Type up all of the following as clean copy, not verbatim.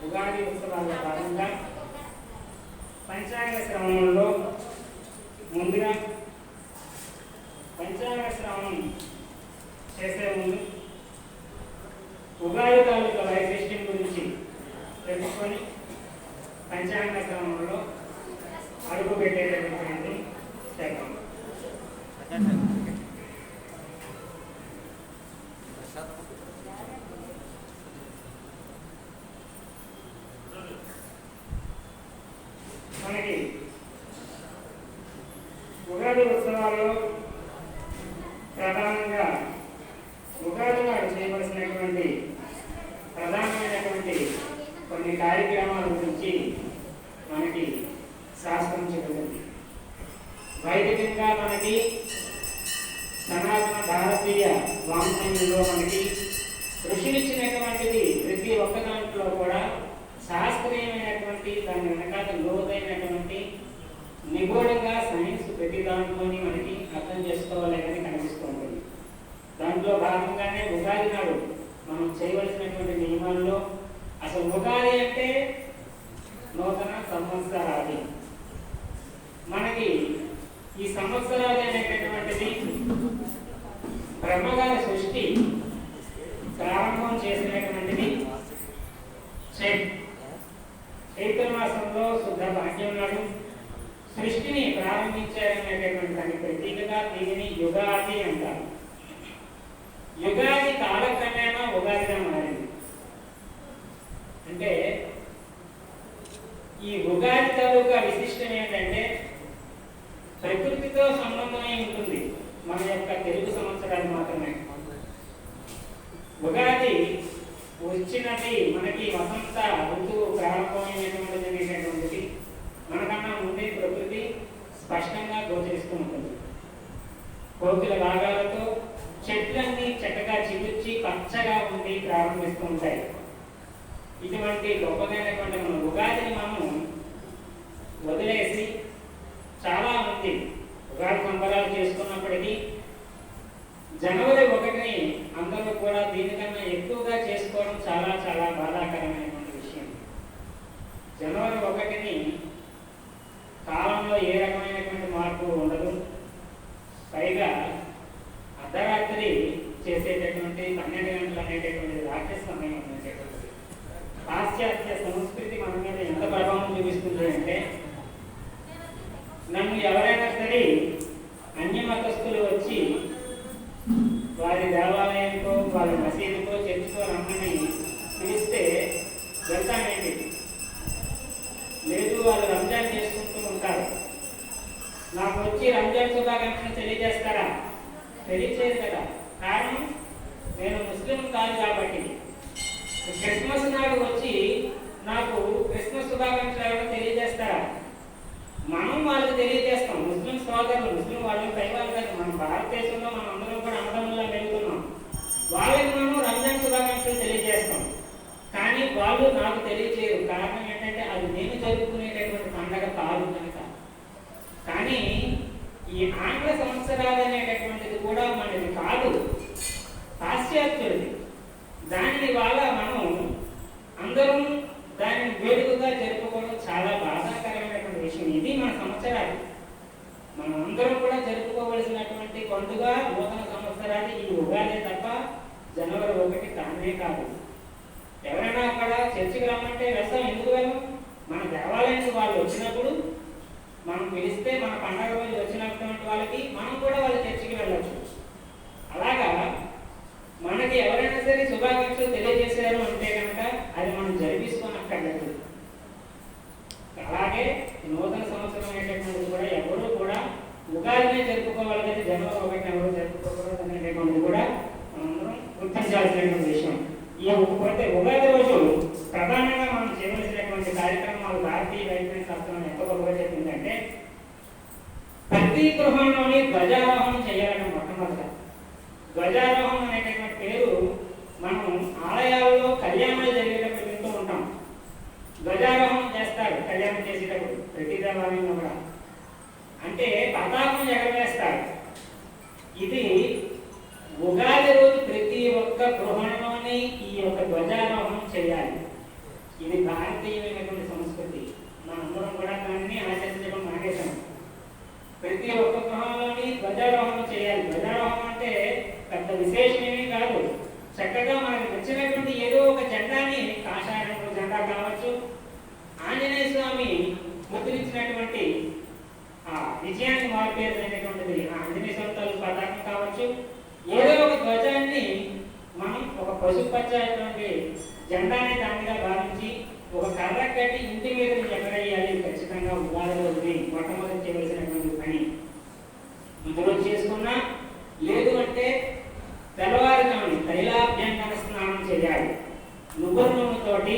ఉగాది ఉత్సవాల్లో భాగంగా పంచాంగ శ్రవణంలో ముందుగా పంచాంగ శ్రవణం చేసే ముందు ఉగాది తాలూకా వైశిష్ట్యం గురించి తెలుసుకొని పంచాంగ శ్రవణంలో అడుగు పెట్టేటటువంటి చేద్దాం. మనకి ఉగాది ఉత్సవాల్లో ప్రధానంగా ఉగాది నాడు చేయవలసినటువంటి ప్రధానమైనటువంటి కొన్ని కార్యక్రమాల గురించి మనకి శాస్త్రం చెబుతుంది. వైదికంగా మనకి సనాతన భారతీయ వాంగ్మయంలో మనకి ఋషులిచ్చినటువంటిది ప్రతి ఒక్క దాంట్లో కూడా శాస్త్రీయమైనటువంటి దాని వెనకాల లోతైనటువంటి నిగూఢంగా సైన్స్ ప్రతి దాంట్లోని మనకి అర్థం చేసుకోవాలని కనిపిస్తూ ఉంటుంది. దాంట్లో భాగంగానే ఉగాది నాడు మనం చేయవలసినటువంటి నియమాల్లో అసలు ఉగాది అంటే నూతన సంవత్సరాది. మనకి ఈ సంవత్సరాది అనేటటువంటిది బ్రహ్మగారి సృష్టి ప్రారంభం చేసినటువంటిది చైత్ర మాసంలో శుద్ధ భాగ్యం నాడు సృష్టిని ప్రారంభించారనేటటువంటి దాని ప్రతీకగా దీనిని యుగాది అంటారు. యుగాది కాలక్రమేణా ఉగాదిగా మారింది. అంటే ఈ ఉగాది తాలూకా విశిష్టం ఏంటంటే ప్రకృతితో సంబంధమై ఉంటుంది. మన యొక్క తెలుగు సంవత్సరాలు మాత్రమే. ఉగాది వచ్చినది మనకి వసంత ఋతువు ప్రారంభమైనటువంటిది. మనకన్నా ముందే ప్రకృతి స్పష్టంగా గోచరిస్తూ ఉంటుంది. కోకిల రాగాలతో చెట్లన్నీ చక్కగా చిగుర్చి పచ్చగా ఉండి ప్రారంభిస్తూ ఉంటాయి. ఇటువంటి గొప్పదైనటువంటి మన ఉగాదిని మనం వదిలేసి చాలా మంది ఉగాది సంబరాలు చేసుకున్నప్పటికీ జనవరి 1ని అందరూ కూడా దీనికన్నా ఎక్కువగా చేసుకోవడం చాలా చాలా బాధాకరమైనటువంటి విషయం. జనవరి 1ని కాలంలో ఏ రకమైనటువంటి మార్పు ఉండదు. పైగా అర్ధరాత్రి చేసేటటువంటి 12 గంటలు అనేటటువంటి రాక్షస సమయం అనేటటువంటిది పాశ్చాత్య సంస్కృతి మన మీద ఎంత ప్రభావం చూపిస్తుంది అంటే, నన్ను ఎవరైనా సరే అన్యమతస్థులు వచ్చి వారి దేవాలయంతో వారి మసీదుతో చర్చితో రమ్మని పిలిస్తే వెళ్తానేంటి? లేదు, వాళ్ళు రంజాన్ చేసుకుంటూ ఉంటారు. నాకు వచ్చి రంజాన్ శుభాకాంక్షలు తెలియజేస్తారా? తెలియజేయదు కదా. కారణం, నేను ముస్లిం కాదు కాబట్టి. క్రిస్మస్ నాడు వచ్చి నాకు క్రిస్మస్ శుభాకాంక్షలు ఎవరైనా తెలియజేస్తారా? మనం వాళ్ళకి తెలియజేస్తాం. ముస్లిం సోదరులు, ముస్లిం వాళ్ళని దైవాలు కాదు. మన భారతదేశంలో మనం అందరం కూడా అన్నదమ్ములా వెళ్తున్నాం. వాళ్ళకి మనం రంజాన్ శుభాకాంక్షలు తెలియజేస్తాం. కానీ కానీ వాళ్ళు నాకు తెలియజేయరు. కారణం ఏంటంటే అది నేను జరుపుకునేటటువంటి పండగ కాదు కనుక. కానీ ఈ ఆంగ్ల సంవత్సరాలు అనేటటువంటిది కూడా మనది కాదు, పాశ్చాత్యుడిది. దానిని వల్ల మనం అందరం దానిని వేడుకగా జరుపుకోవడం చాలా బాధాకరమైనటువంటి విషయం. ఇది మన సంవత్సరాలు, మనం అందరం కూడా జరుపుకోవలసినటువంటి పండుగ నూతన సంవత్సరాలు ఈ ఉగాది తప్ప జనవరి 1 కానే కాదు. ఎవరైనా అక్కడ చర్చికి రమ్మంటే వెళ్తాం, ఎందుకు వెళ్ళం? మన దేవాలయానికి వాళ్ళు వచ్చినప్పుడు మనం పిలిస్తే మన పండగ రోజు వచ్చినటువంటి వాళ్ళకి మనం కూడా వాళ్ళ చర్చికి వెళ్ళచ్చు. అలాగా మనకి ఎవరైనా సరే శుభాకాంక్షలు తెలియజేశారు అంటే కనుక అది మనం జరిపించుకోనక్కర్లేదు. అలాగే నూతన సంవత్సరం అనేటటువంటిది కూడా ఎవరు కూడా ఉగాదినే జరుపుకోవాలి కానీ జనవరి 1 ఎవరు జరుపుకోకూడదు అనేటటువంటిది కూడా మనందరం గుర్తించాల్సినటువంటి విషయం. ఈ ఉగాది రోజు ప్రధానంగా మనం చేయవలసినటువంటి కార్యక్రమాలు భారతీయ వైద్య శాస్త్రం ఎంత గొప్పగా చెప్పిందంటే, ప్రతి గృహంలోని ధ్వజారోహణం చేయాలని మొట్టమొదట. ధ్వజారోహణం అనేటటువంటి పేరు మనం ఆలయాల్లో కళ్యాణాలు జరిగేటప్పుడు వింటూ ఉంటాం. ధ్వజారోహణం చేస్తారు కళ్యాణం చేసేటప్పుడు ప్రతి దేవాలయంలో కూడా. అంటే పతాకం ఎగరవేస్తారు. ఇది ఉగాది రోజు ప్రతి ఒక్క గృహంలోని ఈ యొక్క ధ్వజారోహణం చేయాలి. ఇది భారతీయమైనటువంటి సంస్కృతి. మనందరం కూడా దాన్ని ఆచరించడం మానేశాం. ప్రతి ఒక్క గృహంలోని ధ్వజారోహణం చేయాలి. ధ్వజారోహణం అంటే పెద్ద విశేషమేమీ కాదు. చక్కగా మనకు నచ్చినటువంటి ఏదో ఒక జెండాని, కాషాయ రంగు జెండా కావచ్చు, ఆంజనేయ స్వామి ముద్రించినటువంటి విజయానికి మార్పేరుమైనటువంటిది ఆంజనేయ స్వామి తాలూకు పతాకం కావచ్చు, ఏదో ఒక ధ్వజాన్ని మనం ఒక పశుపచ్చటువంటి జెండాని దానిగా భావించి ఒక కర్ర కట్టి ఇంటి మీద ఎక్కడేయాలి. ఖచ్చితంగా ఉగాది రోజుని మొట్టమొదటి చేయవలసినటువంటి పని. ఇందులో చేసుకున్నా లేదు అంటే తెల్లవారుజామున తైలాభ్యంగన స్నానం చేయాలి. నువ్వుల నూనెతోటి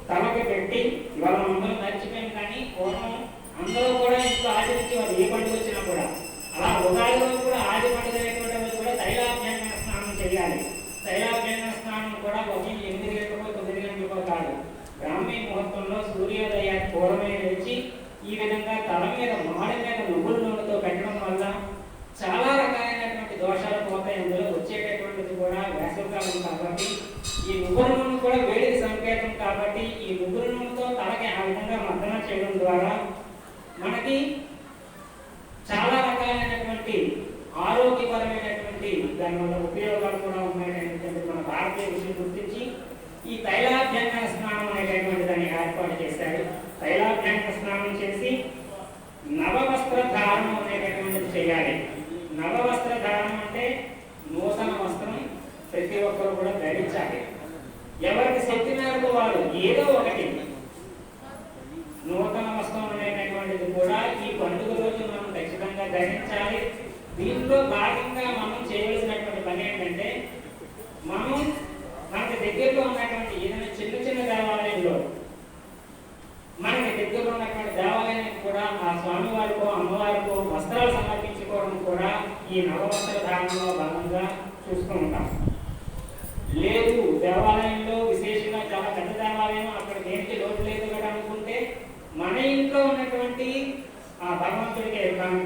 తలకి పెట్టి, ఇవాళ అందరూ మర్చిపోయాం కానీ పూర్వం అందరూ కూడా ఇంట్లో ఆచరించేవారు ఏ పండుగ వచ్చినా కూడా. అలా ఉగాది రోజు కూడా ఆది పండుగ అనేటువంటి రోజు కూడా తైలాభ్యంగన స్నానం చేయాలి. తైలాభ్యంగన స్నానం కూడా ఉదయం 8 గంటలకో 9 గంటలకో కాదు, బ్రాహ్మీ ముహూర్తంలో సూర్యోదయానికి పూర్వమే లేచి ఈ విధంగా తల మీద మాడి మీద నువ్వుల నూనెతో పెట్టడం వల్ల చాలా రకాలైనటువంటి దోషాలు పోతాయి. అందులో వచ్చేటటువంటిది కూడా వేసవికాలం కాబట్టి ఈ నువ్వుల నూనె కూడా వేడికి సంకేతం కాబట్టి ఈ నువ్వుల నూనెతో తలకి ఆ విధంగా మర్దన చేయడం ద్వారా మనకి చాలా రకాలైనటువంటి ఆరోగ్యపరమైనటువంటి దానివల్ల ఉపయోగాలు కూడా ఉన్నాయనేటువంటి మన భారతీయ విషయం గుర్తించి ఈ తైలాభ్యంగన స్నానం అనేటటువంటి దాన్ని ఏర్పాటు చేశారు. తైలాభ్యంగన స్నానం చేసి నవవస్త్ర ధారణం అనేటటువంటిది చేయాలి. నవవస్త్ర ధారణం అంటే నూతన వస్త్రం ప్రతి ఒక్కరు కూడా ధరించాలి. ఎవరికి శక్తి మేరకు వారు ఏదో ఒకటి నూతన వస్త్రం అనేటటువంటిది కూడా ఈ పండుగ రోజు మనం ఖచ్చితంగా ధరించాలి. దీంట్లో భాగంగా మనం చేయవలసినటువంటి పని ఏంటంటే, మనం మనకి దగ్గరలో ఉన్నటువంటి ఏదైనా చిన్న చిన్న దేవాలయంలో మనకి దగ్గరలో ఉన్నటువంటి దేవాలయానికి కూడా ఆ స్వామివారికో అమ్మవారికో వస్త్రాలు సమర్పించుకోవడం కూడా ఈ నవవస్త్ర ధారణలో భాగంగా చూస్తూ ఉంటాం. లేదు దేవాలయంలో విశేషంగా చాలా పెద్ద దేవాలయం, అక్కడ దేనికి లోటు లేదు కదా అనుకుంటే మన ఇంట్లో ఉన్నటువంటి ఆ భగవంతుడికే,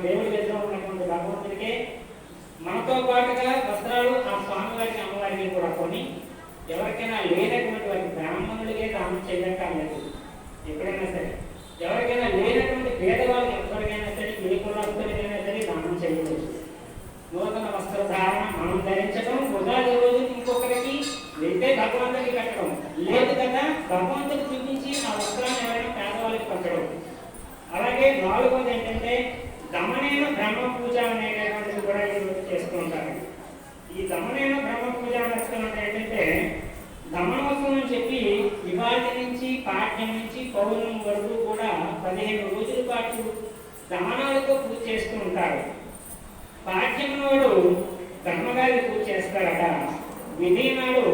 దేవుడి దగ్గర ఉన్నటువంటి భగవంతుడికే మనతో పాటుగా వస్త్రాలు ఆ స్వామివారికి అమ్మవారికి కూడా కొని ఎవరికైనా లేనటువంటి వారికి బ్రాహ్మణుడికే దానం చేయక్కర్లేదు. ఎప్పుడైనా సరే ఎవరికైనా లేనటువంటి పేదవాళ్ళకి ఎవరికైనా సరే ఏ కులస్తుడికైనా సరే దానం చేయవచ్చు. నూతన వస్త్రధారణ మనం ధరించడం, ఉగాది రోజు ఇంకొకరికి వెళ్తే భగవంతుడికి కట్టడం, లేదు కదా భగవంతుడికి చూపించి ఆ వస్త్రాన్ని ఎవరైనా పేదవాళ్ళకి పంచడం. అలాగే 4వది ఏంటంటే దమనేన బ్రహ్మ పూజ అనేటటువంటిది కూడా ఈరోజు చేస్తూ ఉంటారు. ఈ దమనేన బ్రహ్మ పూజ అంటే ఏంటంటే దమనోత్సవం అని చెప్పి వివాహి నుంచి పాఠ్యం నుంచి పౌర్ణమి వరకు కూడా 15 రోజుల పాటు దమనాలతో పూజ చేస్తూ ఉంటారు. పాఠ్యం నాడు బ్రహ్మగారికి పూజ చేస్తారట, విధి నాడు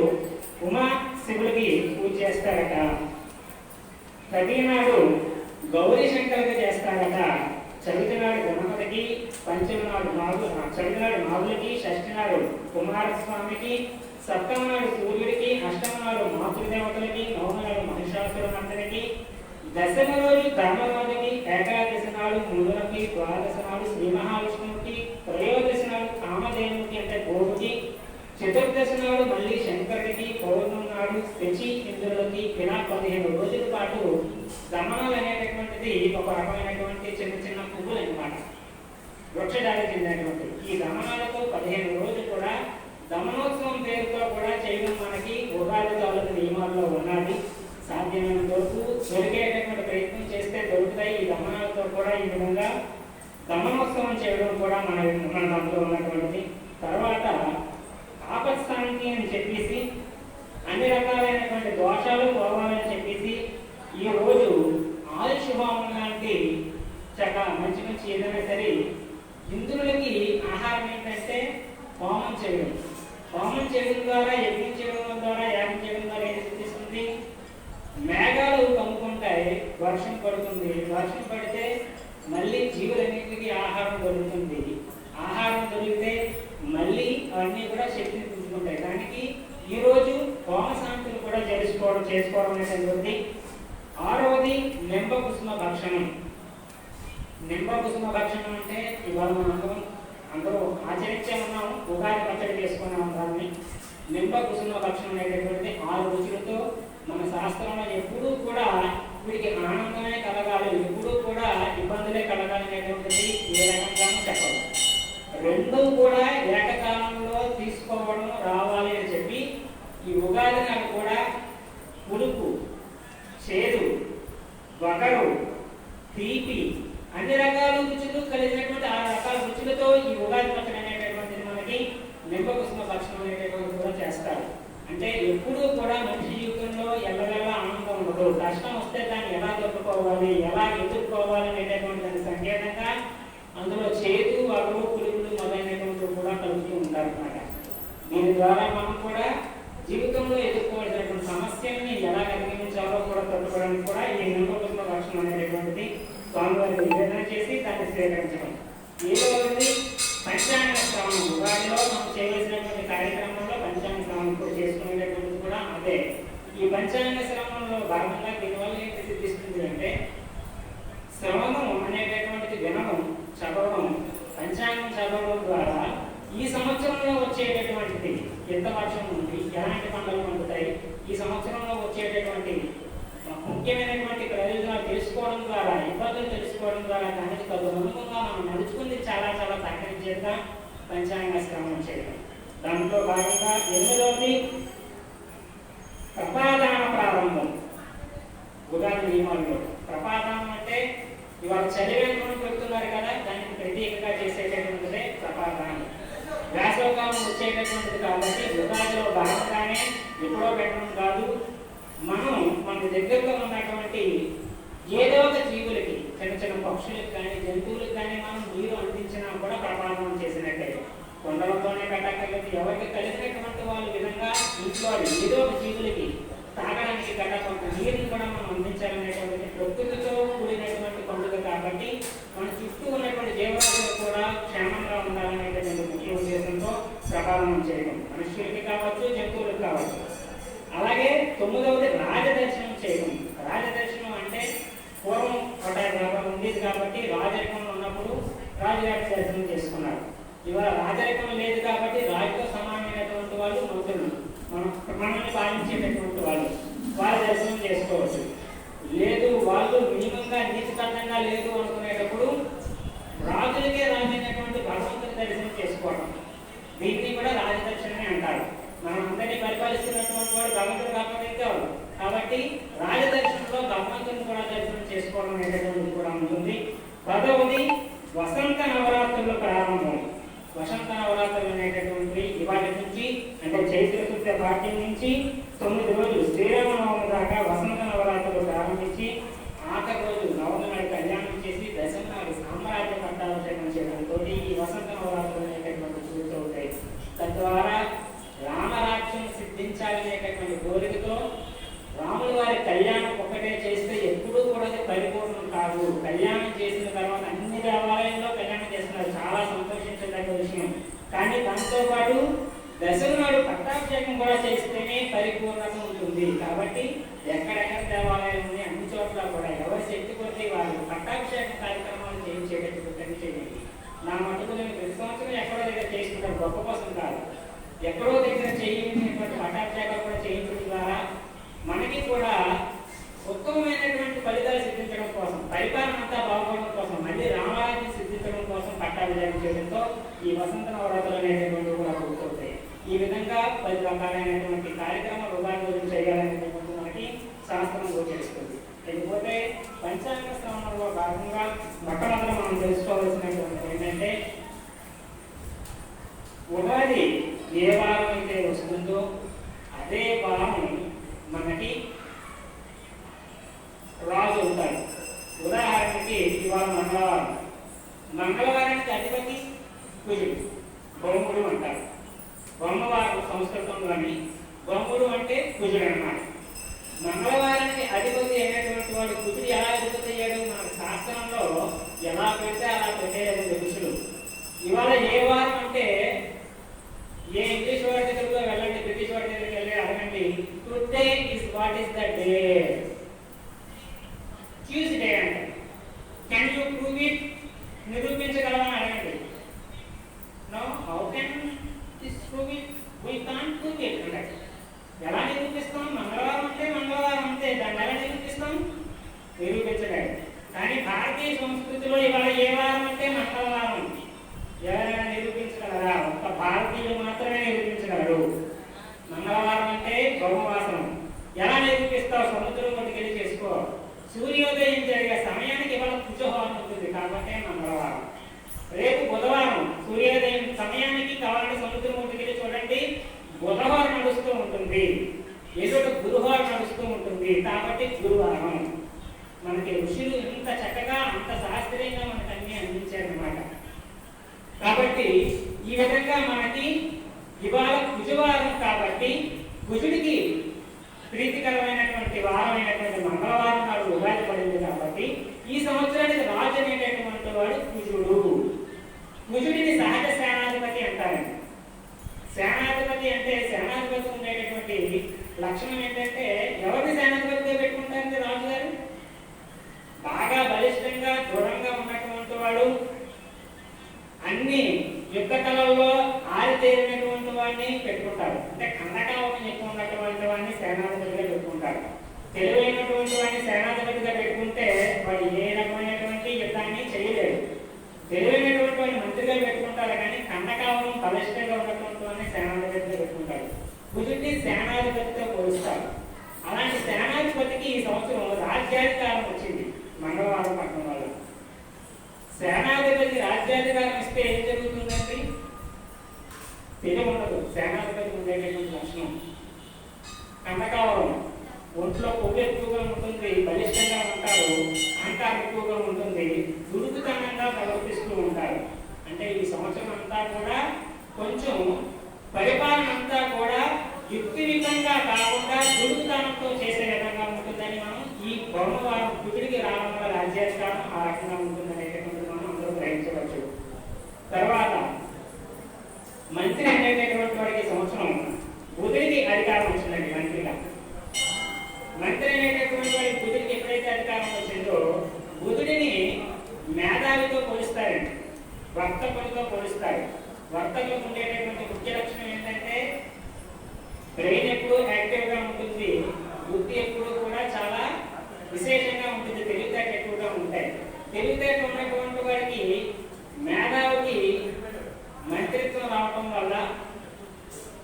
ఉమా శివుడికి పూజ చేస్తారట, ప్రతి నాడు గౌరీ శంకర్కి చేస్తారట, చవితి నాడు గణపతికి, పంచమి నాడు చవితి నాడు నాగులకి, షష్ఠి నాడు కుమారస్వామికి, సప్తమ నాడు సూర్యుడికి, అష్టమ నాడు మాతృదేవతలకి, నవమ నాడు మహిషాసురమర్దనికి, దశమ రోజు ధర్మరాజుకి, ఏకాదశి నాడు మునులకి, ద్వాదశ నాడు శ్రీ మహావిష్ణువుకి, త్రయోదశి నాడు కామధేనుకి అంటే గోవుకి, చతుర్దశి నాడు మళ్ళీ శంకరుడికి, పౌర్ణమి నాడు శచి ఇంద్రులకి, ఇలా 15 రోజుల పాటు దమనాలు అనేటటువంటిది ఒక రకమైనటువంటి చిన్న చిన్న పువ్వులు అన్నమాట, వృక్షజాతికి చెందినటువంటి ఈ దమనాలతో 15 రోజులు కూడా దమనోత్సవం పేరుతో కూడా చేయడం మనకి ఉగాది తాలూకు నియమాల్లో ఉన్నది. సాధ్యమైనంత వరకు దొరికేటటువంటి ప్రయత్నం చేస్తే దొరుకుతాయి. ఈ దమనాలతో కూడా ఈ విధంగా దమనోత్సవం చేయడం కూడా మన దాంట్లో ఉన్నటువంటిది. తర్వాత ఆపత్శాంతి అని చెప్పేసి అన్ని రకాలైనటువంటి దోషాలు పోవాలని చెప్పేసి ఈ రోజు ఆయుష్ హోమం లాంటి మంచి మంచి ఏదైనా సరే ఇంద్రులకి ఆహారం ఏంటంటే హోమం చేయడం. హోమం చేయడం ద్వారా, యజ్ఞం చేయడం ద్వారా, యాగం చేయడం ద్వారా ఏం సిద్ధిస్తుంది? మేఘాలు కమ్ముకుంటాయి, వర్షం పడుతుంది. వర్షం పడితే మళ్ళీ జీవులన్నింటికి ఆహారం దొరుకుతుంది. ఆహారం దొరికితే మళ్ళీ అవన్నీ కూడా శక్తిని పుంజుకుంటాయి. దానికి ఈరోజు హోమశాంతులు కూడా చేసుకోవడం అనేటువంటి. 6వది నింబ కుసుమ భక్షణం. నింబ కుసుమ భక్షణం అంటే ఇవాళ మనం అందరూ ఆచరించే ఉన్నాము, ఉగాది పచ్చడి చేసుకున్నాము. దాన్ని నింబ కుసుమ భక్షణం అనేటటువంటి 6 రుచులతో మన శాస్త్రంలో ఎప్పుడూ కూడా వీడికి ఆనందమే కలగాలి, ఎప్పుడూ కూడా ఇబ్బందులే కలగాలి అనేటువంటిది ఏ రకంగానూ చెప్పదు. రెండూ కూడా ఏకకాలంలో తీసుకోవడం రావాలి అని చెప్పి ఈ ఉగాది నాడు కూడా పులుపు, చేదు, వగరు, తీపి అన్ని రకాల రుచులు కలిగినటువంటి 6 రకాల రుచులతో ఈ ఉగాది పచ్చడి అనేటటువంటిది మనకి నింబ కుసుమ భక్షణం అనేటటువంటిది కూడా చేస్తారు. అంటే ఎప్పుడూ కూడా మనిషి జీవితంలో ఎల్లవేళ ఆనందం ఉండదు. కష్టం వస్తే దాన్ని ఎలా తట్టుకోవాలి, ఎలా ఎదుర్కోవాలి అనేటటువంటి దాని సంకేతంగా అందులో చేదు, వగరు, పులుపులు మొదలైనటువంటివి కూడా కలుపుతూ ఉంటారు అన్నమాట. దీని ద్వారా మనం కూడా జీవితంలో ఎదుర్కోవాల్సినటువంటి సమస్యల్ని ఎలా అధిగమించాలో కూడా తట్టుకోవడానికి కూడా ఈ నింబ కుసుమ భక్షణం అనేటటువంటిది స్వామివారికి నివేదన చేసి దాన్ని స్వీకరించడం. ఏదోది పంచాంగ శ్రవణం. ఉగాదిలో మనం చేయవలసినటువంటి కార్యక్రమంలో పంచాంగ శ్రవణం కూడా చేసుకునేటటువంటిది కూడా అదే. ఈ పంచాంగ శ్రవణంలో భాగంగా దీనివల్ల ఏంటి సిద్ధిస్తుంది అంటే శ్రవణం అనేటటువంటిది వినడం, చదవడం, పంచాంగం చదవడం ద్వారా ఈ సంవత్సరంలో వచ్చేటటువంటిది ఎంత వర్షం ఉంది, ఎలాంటి పంటలు పండుతాయి, ఈ సంవత్సరంలో వచ్చేటటువంటి ముఖ్యమైనటువంటి ప్రయోజనాలు తెలుసుకోవడం ద్వారా, ఇబ్బందులు తెలుసుకోవడం ద్వారా దానికి తదనుగుణంగా మనం నడుచుకుంది చాలా చాలా సహకరించేదా పంచాంగ శ్రవణం చేయడం. దాంట్లో భాగంగా 8వది ప్రపాదాన ప్రారంభం. ఉగాది నియమాల్లో ప్రపాదానం అంటే ఇవాళ చలివేంద్రుని పెడుతున్నారు కదా, దానికి ప్రత్యేకంగా చేసేటటువంటిదే ప్రపాదానం. వేసవకాలం వచ్చేటటువంటిది కాబట్టి ఉగాదిలో భాగంగానే ఎప్పుడో పెట్టడం కాదు, మనం మన దగ్గరలో ఉన్నటువంటి ఏదో ఒక జీవులకి, చిన్న చిన్న పక్షులకు కానీ జంతువులకు కానీ మనం నీరు అందించినా కూడా ప్రపాదనం చేసినట్టే. కొండలతోనే పెట్టక్కర్లేదు, ఎవరికి కలిసినటువంటి వాళ్ళ విధంగా ఇంట్లో ఏదో ఒక జీవులకి తాగడానికి గట్ట కొంత నీరుని కూడా మనం అందించాలనేటువంటి ప్రకృతితో కూడినటువంటి పండుగ కాబట్టి మన చుట్టూ ఉన్నటువంటి జీవరాశులు కూడా క్షేమంగా ఉండాలనేటువంటి ముఖ్య ఉద్దేశంతో ప్రపాదనం చేయడం, మనుషులకి కావచ్చు, జంతువులకు కావచ్చు. అలాగే 9వది రాజదర్శనం చేయడం. రాజదర్శనం అంటే పూర్వం ఒక ఉండేది కాబట్టి రాజరికంలో ఉన్నప్పుడు రాజుగారి దర్శనం చేసుకున్నారు. ఇవాళ రాజరికం లేదు కాబట్టి రాజుతో సమానమైనటువంటి వాళ్ళు మంత్రులు, మనల్ని పాలించేటటువంటి వాళ్ళు, వాళ్ళ దర్శనం చేసుకోవచ్చు. లేదు వాళ్ళు మినిమంగా నీతిబద్ధంగా లేదు అనుకునేటప్పుడు రాజులకే రాజైనటువంటి భగవంతుని దర్శనం చేసుకోవడం, దీన్ని కూడా రాజదర్శనమే అంటారు. మనం అందరినీ పరిపాలిస్తున్నటువంటి వాడు భగవంతుడు కాకపోతే కాబట్టి రాజదర్శనంలో భగవంతుని కూడా దర్శనం చేసుకోవడం అనేటటువంటిది కూడా ఉంటుంది. 10వది వసంత నవరాత్రుల ప్రారంభం. వసంత నవరాత్రులు అనేటటువంటి ఇవాటి నుంచి అంటే చైత్ర శుద్ధ పాఠ్యం నుంచి 9 రోజులు శ్రీరామనవమి దాకా వసంత నవరాత్రులు ప్రారంభించి ఆఖరి రోజు నవమి నాడు కళ్యాణం చేసి దశమి నాడు సామ్రాజ్య పట్టాభిషేకం చేయడంతో ఈ వసంత నవరాత్రులు అనేటటువంటి పూర్తవుతాయి. తద్వారా రామరాజ్యం సిద్ధించాలనేటటువంటి కోరికతో రాముల వారి కళ్యాణం ఒక్కటే చేస్తే ఎప్పుడూ కూడా పరిపూర్ణం కాదు. కళ్యాణం చేసిన తర్వాత అన్ని దేవాలయంలో కళ్యాణం చేస్తున్నారు, చాలా సంతోషించదగ్గ విషయం. కానీ దాంతో పాటు దశమి నాడు పట్టాభిషేకం కూడా చేస్తేనే పరిపూర్ణత ఉంటుంది. కాబట్టి ఎక్కడెక్కడ దేవాలయం ఉంది అన్ని చోట్ల కూడా ఎవరి శక్తి కొద్ది వాళ్ళు పట్టాభిషేకం కార్యక్రమాలు చేయించేటట్టు చేయండి. నా మటుకు నేను ప్రతి సంవత్సరం ఎక్కడో దగ్గర చేసుకుంటాను, గొప్ప కోసం కాదు, ఎక్కడో దగ్గర చేయించినటువంటి పట్టాభిషేకాలు కూడా చేయించడం ద్వారా మనకి కూడా ఉత్తమమైనటువంటి ఫలితాలు సిద్ధించడం కోసం, పరిపాలన అంతా బాగుపడడం కోసం, మళ్ళీ రామరాజ్యం సిద్ధించడం కోసం పట్టాభిషేకం చేయడంతో ఈ వసంత నవరాత్రులు అనేటటువంటి కూడా పూర్తవుతాయి. ఈ విధంగా 10 రకాలైనటువంటి కార్యక్రమాలు ఉగాది గురించి చేయాలనేటువంటి మనకి శాస్త్రం గోచరిస్తుంది. లేకపోతే పంచాంగ శ్రవణంలో భాగంగా మొట్టమొదటి మనం తెలుసుకోవాల్సినటువంటి ఏంటంటే ఉగాది ఏ వారం అయితే వస్తుందో అదే వారం మనకి రాజు అవుతాడు. ఉదాహరణకి ఇవాళ మంగళవారం, మంగళవారానికి అధిపతి కుజుడు, బొమ్మడు అంటారు. బొమ్మవారం సంస్కృతంలోని బొమ్మడు అంటే కుజుడు అన్నమాట. మంగళవారానికి అధిపతి అయినటువంటి వాడు కుజుడు ఎలా అధిపతి అయ్యాడు మన శాస్త్రంలో ఎలా పెడితే అలా పెట్టేయాలి ఋషులు. ఇవాళ ఏ వారం అంటే ఏ ఇంగ్లీష్ వాడి దగ్గరకు వెళ్ళండి, బ్రిటిష్ వాడి దగ్గరికి వెళ్ళి అడగండి, today is what is the day, Tuesday అంట. కెన్ యూ ప్రూవ్ ఇట్, నిరూపించగలమని అడగండి. No, how can this prove it, we can't prove it అంటే ఎలా నిరూపిస్తాం? మంగళవారం అంటే మంగళవారం అంతే, దాన్ని ఎలా నిరూపిస్తాం? నిరూపించలేదు. కానీ భారతీయ సంస్కృతిలో ఇవాళ ఏ వారం అంటే మంగళవారం. ఎవరైనా నిరూపించగలరా? ఒక్క భారతీయులు మాత్రమే నిరూపించగలరు. మంగళవారం అంటే గౌరవాసనం. ఎలా నిరూపిస్తావు? సముద్రం కొట్టుకెళ్ళి చేసుకో. సూర్యోదయం జరిగే సమయానికి ఇవాళ కుజహోరం ఉంటుంది కాబట్టి మంగళవారం. రేపు బుధవారం సూర్యోదయం సమయానికి కావాలంటే సముద్రం కొట్టుకెళ్ళి చూడండి, బుధవారం నడుస్తూ ఉంటుంది, ఎదుట గురువారం నడుస్తూ ఉంటుంది కాబట్టి గురువారం. మనకి ఋషులు ఇంత చక్కగా అంత శాస్త్రీయంగా మనకు అన్ని అందించారన్నమాట. కాబట్టి ఈ విధంగా మనకి ఇవాళ కుజవారం కాబట్టి కుజుడికి ప్రీతికరమైనటువంటి వారం అయినటువంటి మంగళవారం నాడు ఉగాది పడింది కాబట్టి ఈ సంవత్సరానికి రాజు అనేటటువంటి వాడు కుజుడు. కుజుడిని సహజ సేనాధిపతి అంటారండి. సేనాధిపతి అంటే సేనాధిపతి ఉండేటటువంటి లక్షణం ఏంటంటే ఎవరిని సేనాధిపతిగా పెట్టుకుంటారంటే రాజుగారు బాగా బలిష్టంగా దృఢంగా ఉన్నటువంటి వాడు, అన్ని యుద్ధ కళల్లో ఆరితేరినటువంటి వాడిని పెట్టుకుంటారు. అంటే ఖండకావం ఎక్కువ ఉన్నటువంటి వాడిని సేనాధిపతిగా పెట్టుకుంటారు. తెలివైనటువంటి వాడిని సేనాధిపతిగా పెట్టుకుంటే వాడు ఏ రకమైనటువంటి యుద్ధాన్ని చేయలేడు. తెలివైనటువంటి వాడిని మంత్రిగా పెట్టుకుంటారు, కానీ ఖండకావం బలిష్టంగా ఉన్నటువంటి వాడిని సేనాధిపతిగా పెట్టుకుంటారు. కుజుడిని సేనాధిపతితో పోలుస్తారు. అలాంటి సేనాధిపతికి ఈ సంవత్సరం రాజ్యాధికారం వచ్చింది మంగళవారం పట్టణం వల్ల. సేనాధిపతి రాజ్యాధికారం ఇస్తే ఏం జరుగుతుందండి? తెలివి ఉండదు. సేనాధిపతి ఉండేటటువంటి లక్షణం కండకావరం, ఒంట్లో కొవ్వు ఎక్కువగా ఉంటుంది, బలిష్టంగా ఉంటారు, అహంకారం ఎక్కువగా ఉంటుంది, దురుకుతనంగా ప్రవర్తిస్తూ ఉంటారు. అంటే ఈ సంవత్సరం అంతా కూడా కొంచెం పరిపాలన అంతా కూడా యుక్తియుతంగా కాకుండా దురుకుతనంతో చేసే విధంగా ఉంటుందని మనం ఈ పౌర్ణవారం కుజుడికి రావడం వల్ల రాజ్యాధికారం ఆ రకంగా ఉంటుందనేటటువంటి మనం అందరూ గ్రహించవచ్చు. తర్వాత మంత్రి అనేటటువంటి వాడికి సంవత్సరం బుధుడికి అధికారం వచ్చిందండి. మంత్రిగా మంత్రి అనేటటువంటి వాడికి బుధుడికి ఎప్పుడైతే అధికారం వచ్చిందో బుధుడిని మేధావితో పోలిస్తారండి, వర్తకుడితో పోలిస్తారు. వర్తకులకు ఉండేటటువంటి ముఖ్య లక్షణం ఏంటంటే బ్రెయిన్ ఎప్పుడు యాక్టివ్గా ఉంటుంది, బుద్ధి ఎప్పుడు కూడా చాలా విశేషంగా ఉంటుంది, తెలివితేటలు ఎక్కువగా ఉంటాయి. తెలివితేటలు ఉన్నటువంటి వాడికి మేధావికి మంత్రిత్వం రావడం వల్ల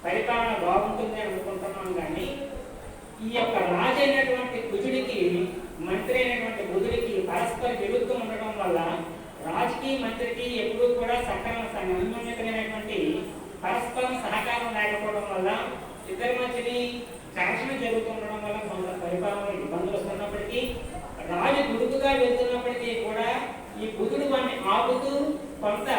పరిపాలన బాగుంటుంది అనుకుంటున్నాం. కానీ ఈ యొక్క రాజు అయినటువంటి కుజుడికి మంత్రి అయినటువంటి బుధుడికి పరస్పర విరుద్ధం ఉండడం వల్ల రాజుకి మంత్రికి ఎప్పుడూ కూడా అన్యోన్యతమైనటువంటి పరస్పరం సహకారం లేకపోవడం వల్ల ఇద్దరి మధ్యని ఘర్షణ జరుగుతుండడం వల్ల కొంత పరిపాలన ఇబ్బందులు వస్తున్నప్పటికీ రాజు దుడుకుగా వెళ్తున్నప్పటికీ కూడా ఈ బుధుడు వాడిని ఆపుతూ కొంత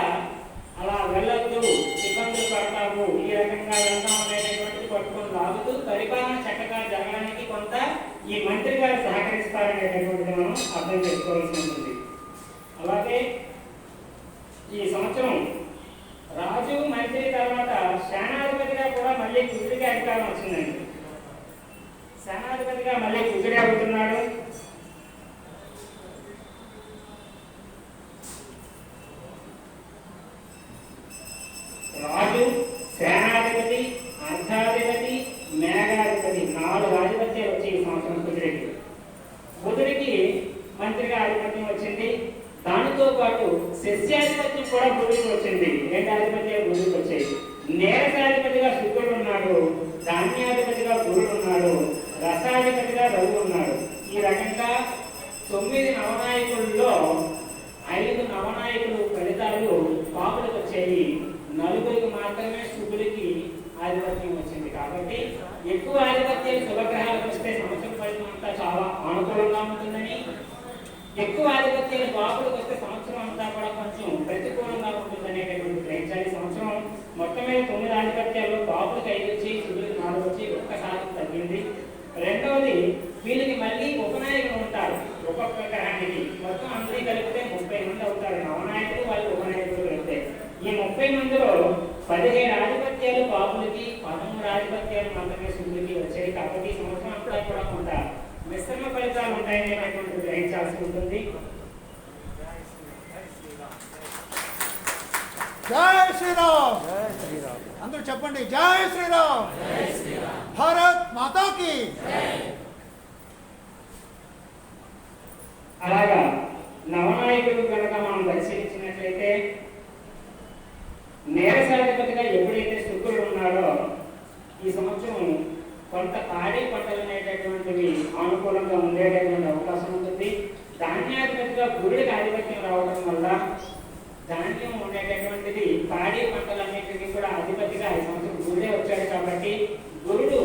అలా వెళ్ళొద్దు, ఇబ్బందులు పడతాము, ఈ రకంగా వెళ్తాం అనేటటువంటిది పట్టుకొని లాగుతూ పరిపాలన చక్కగా జరగడానికి కొంత ఈ మంత్రి గారు సహకరిస్తారనేటటువంటిది మనం అర్థం చేసుకోవాల్సి ఉంటుంది. అలాగే ఈ సంవత్సరం రాజు మంత్రి తర్వాత సేనాధిపతిగా కూడా మళ్ళీ కుజుడికి అధికారం వచ్చిందండి. సేనాధిపతిగా మళ్ళీ కుజుడే అవుతున్నాడు. రాజు, సేనాధిపతి, అర్ధాధిపతి, మేఘాధిపతి 4 ఆధిపత్యాలు వచ్చి ఈ సంవత్సరం కుజుడికి. బుధుడికి మంత్రిగా ఆధిపత్యం వచ్చింది. దానితో పాటు శస్యాధిపత్యం కూడా బుధుడికి వచ్చింది. 2 ఆధిపత్యాలు బుధుడికి వచ్చాయి. నేరసాధిపతిగా శుక్రుడు ఉన్నాడు, ధాన్యాధిపతిగా గురుడు ఉన్నాడు, రసాధిపతిగా రవి ఉన్నాడు. ఈ రకంగా 9 నవనాయకుల్లో 5 నవనాయకులు ఫలితాలు పాపులకు వచ్చాయి. 4 మాత్రమే శుక్రుడికి ఆధిపత్యం వచ్చింది. కాబట్టి ఎక్కువ ఆధిపత్యాలు శుభగ్రహాలకు వస్తే సంవత్సరం ఫలితం అంతా చాలా అనుకూలంగా ఉంటుందని, ఎక్కువ ఆధిపత్యాలు పాపులకు వస్తే సంవత్సరం అంతా కూడా కొంచెం ప్రతికూలంగా ఉంటుందనేటటువంటి గ్రహించాలి. సంవత్సరం మొత్తం మీద 9 ఆధిపత్యాల్లో పాపులకు 5 వచ్చి శుక్రుడికి 4 వచ్చి 1 శాతం తగ్గింది. రెండవది, వీళ్ళకి మళ్ళీ ఉపనాయకులు ఉంటారు. ఒక్కొక్క గ్రహానికి మొత్తం అందరి కలిపితే 30 మంది అవుతారు. నవనాయకులు వాళ్ళు ఉపనాయకులు కలిపితే ఈ 30 మందిలో 17 ఆధిపత్యాలు పాపులకి, 13 ఆధిపత్యాలు మాత్రమే శుక్రుడికి వచ్చాయి. కాబట్టి ఈ సంవత్సరం అంతా కూడా కొంత మిశ్రమ ఫలితాలు ఉంటాయనేటటువంటి గ్రహించాల్సి ఉంటుంది. జై శ్రీరామ్. అందరూ చెప్పండి జై శ్రీరామ్. భారత్ మాతాకి. అలాగా నవనాయకుడు కనుక మనం పరిశీలించినట్లయితే నేరసాధిపతిగా ఎప్పుడైతే శుక్రుడు ఉన్నాడో ఈ సంవత్సరం కొంత పాడి పంటలు అనేటటువంటివి అనుకూలంగా ఉండేటటువంటి అవకాశం ఉంటుంది. ధాన్యాధిపతిగా గురుడికి ఆధిపత్యం రావడం వల్ల ధాన్యం ఉండేటటువంటిది పాడి పంటలన్నింటినీ కూడా అధిపతిగా ఈ సంవత్సరం గురుడే వచ్చాడు. కాబట్టి గురుడు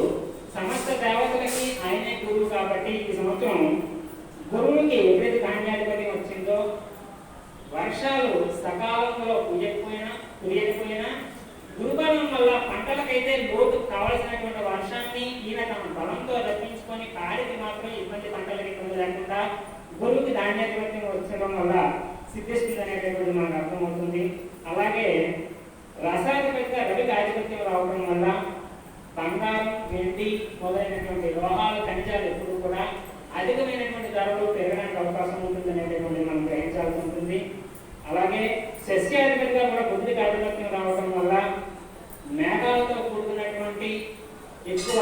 సమస్త దేవతలకి ఆయనే గురువు. కాబట్టి ఈ సంవత్సరం గురువుకి ఎప్పుడైతే ధాన్యాధిపతి వచ్చిందో వర్షాలు సకాలంలో కురియకపోయినా గురుబలం వల్ల పంటలకైతే లోటు కావలసినటువంటి వర్షాన్ని ఈయన తమ బలంతో రప్పించుకొని పాడికి మాత్రం పంటలకి ఇబ్బంది లేకుండా గురువుకి ధాన్యాధిపత్యం వచ్చడం వల్ల సిద్ధిస్తుంది అనేటటువంటి మనకు అర్థమవుతుంది. అలాగే రసాధిపతిగా రవికి ఆధిపత్యం రావడం వల్ల బంగారం, వెండి మొదలైనటువంటి లోహాలు, ఖనిజాలు ఎప్పుడు కూడా అధికమైనటువంటి ధరలు పెరగడానికి అవకాశం ఉంటుంది అనేటటువంటి మనం గ్రహించాల్సి ఉంటుంది. అలాగే సస్యాధిపతిగా కూడా బుద్ధికి ఆధిపత్యం రావడం వల్ల మేఘాలతో కూడుకున్నటువంటి ఎక్కువ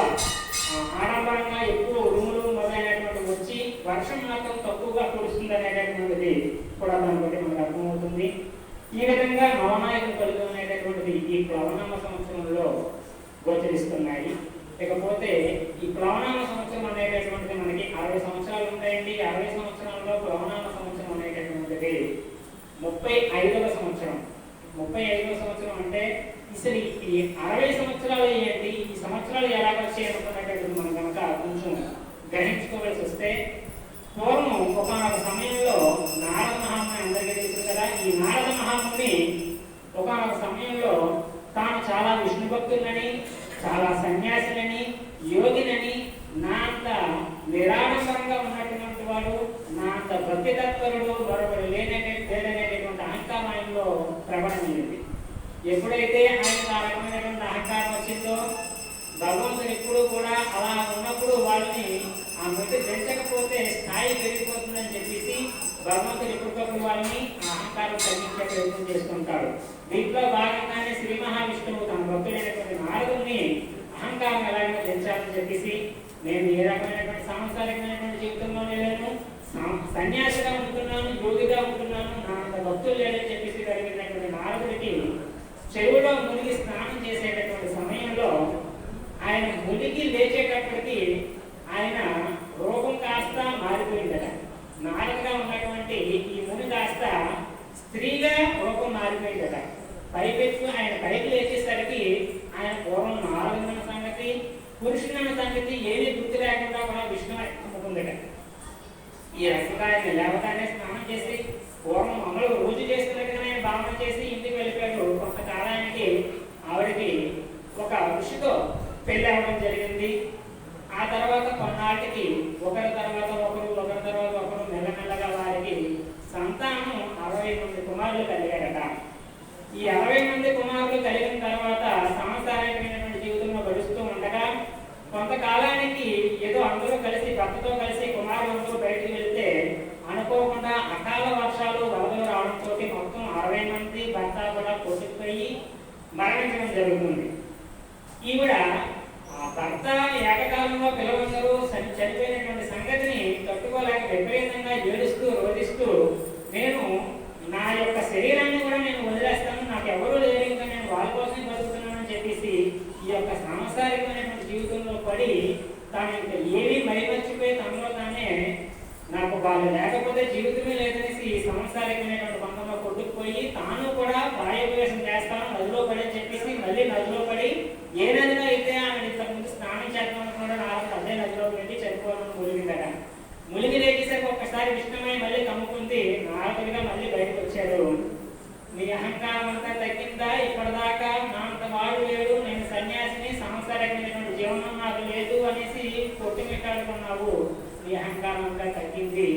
ఆడంబరంగా ఎక్కువ ఉరుములు మొదలైనటువంటి వచ్చి వర్షం మాత్రం తక్కువగా కురుస్తుంది అనేటటువంటిది కూడా దాన్ని బట్టి మనకు అర్థమవుతుంది. ఈ విధంగా నవనాయకులు ఫలితం అనేటటువంటిది ఈ ప్లవనామ సంవత్సరంలో గోచరిస్తున్నాయి. ఇకపోతే ఈ ప్లవనామ సంవత్సరం అనేటటువంటిది మనకి 60 సంవత్సరాలు ఉంటాయండి. 60 సంవత్సరాల్లో ప్లవనామ సంవత్సరం అనేటటువంటిది 35వ సంవత్సరం. 35వ సంవత్సరం అంటే అసలు ఈ 60 సంవత్సరాలు ఏంటి, ఈ సంవత్సరాలు ఎలా వచ్చాయి అనుకున్నటువంటి మనం కనుక కొంచెం గ్రహించుకోవాల్సి వస్తే, పూర్వం ఒకనొక సమయంలో నారద మహాముని అందరికీ తెలుసు కదా. ఈ నారద మహాముని ఒకనొక సమయంలో తాను చాలా విష్ణు భక్తులని, చాలా సన్యాసిని, యోగినని, నా అంత నిరాడంబరంగా ఉన్నటువంటి వాడు, నా అంత భక్తి తత్పరుడు మరొకరు లేదనేటువంటి అహంకారం ఆయనలో ప్రబలమైంది. ఎప్పుడైతే ఆయనకు ఆ రకమైనటువంటి అహంకారం వచ్చిందో భగవంతుడు ఎప్పుడు కూడా అలా ఉన్నప్పుడు వాళ్ళని ఆ మెట్టు పెంచకపోతే స్థాయి పెరిగిపోతుందని చెప్పేసి భగవంతుడు ఎప్పటికప్పుడు వాళ్ళని ఆ అహంకారం తగ్గించే ప్రయత్నం చేస్తుంటాడు. దీంట్లో భాగంగానే శ్రీ మహావిష్ణువు తన భక్తుడైనటువంటి నారదుని అహంకారం ఎలాగైనా పెంచాలని చెప్పేసి, నేను ఏ రకమైనటువంటి సాంసారికమైనటువంటి జీవితంలో లేను, సన్యాసిగా ఉంటున్నాను, యోగిగా ఉంటున్నాను, నా అంత భక్తులు లేదని చెప్పేసి కలిగినటువంటి నారదుడికి చెరువులో మునిగి స్నానం చేసేటటువంటి సమయంలో ఆయన మునిగి లేచేటప్పటికి ఆయన రూపం కాస్త మారిపోయిందట. నారదుగా ఉన్నటువంటి ఈ ముని కాస్త స్త్రీగా రూపం మారిపోయిందట. పైపెచ్చు ఆయన పైకి లేచేసరికి ఆయన పూర్వం నారదున్న సంగతి, పురుషున్న సంగతి ఏమీ గుర్తు లేకుండా కూడా విష్ణు అమ్ముకుందట. ఈ రకంగా ఆయన లేవగానే స్నానం చేసి పూర్వం అమలు రోజు చేస్తున్నట్టుగా ఆయన భావన చేసి ఇంటికి వెళ్ళిపోయాడు. కొంతకాలానికి ఆవిడకి ఒక ఋషితో పెళ్లి అవ్వడం జరిగింది. ఆ తర్వాత కొన్నాటికి ఒకరి తర్వాత ఒకరు మెల్లమెల్లగా వారికి సంతానం 60 మంది కుమారులు కలిగారట. ఈ 60 మంది కుమారులు కలిగిన తర్వాత సాంసారికమైనటువంటి జీవితంలో గడుస్తూ ఉండగా కొంతకాలానికి ఏదో అందరూ కలిసి భర్తతో కలిసి కుమారులందరూ బయటికి వెళ్తే అనుకోకుండా అకాల వర్షాలు వరదలు రావడంతో మొత్తం 60 మంది భర్త కూడా కొట్టుకుపోయి మరణించడం జరుగుతుంది. ఈవిడ ఆ భర్త ఏకకాలంలో పిల్లలందరూ చనిపోయినటువంటి సంగతిని తట్టుకోలేక విపరీతంగా ఏడుస్తూ రోధిస్తూ, నేను నా యొక్క శరీరాన్ని కూడా నేను వదిలేస్తాను, నాకు ఎవరూ లేరు, ఇంకా నేను వాళ్ళ కోసమే బతుకుతున్నానని చెప్పేసి ఈ యొక్క సాంసారికమైనటువంటి జీవితంలో పడి తాను ఇంకా ఏమీ మైమర్చిపోయి తనలో తానే నాకు వాళ్ళు లేకపోతే జీవితమే లేదనేసి సాంసారికమైనటువంటి బంధంలో కొట్టుకుపోయి తాను కూడా ప్రాయోపవేశం చేస్తాను నదిలో పడి అని చెప్పేసి మళ్ళీ నదిలో పడి ఏ నదిలో అయితే ఆమె ఇంతకుముందు స్నానం చేద్దాం అనుకున్నాడు అదే నదిలో వెళ్ళి చనిపోవాలని ములిగిందట. ములిగి లేచేసరికి ఒక్కసారి విష్ణుమై మళ్ళీ కమ్ముకుంది, నారదుడిగా మళ్ళీ బయటకు వచ్చాడు. మీ అహంకారం అంతా తగ్గిందా? ఇప్పటిదాకా నా అంత వాడు లేడు, నేను సన్యాసిని, సాంసారికమైనటువంటి జీవనం నాకు లేదు అనేసి కొట్టుమిట్టాడుకున్నావు. నీ అహంకారం అంతా తగ్గింది.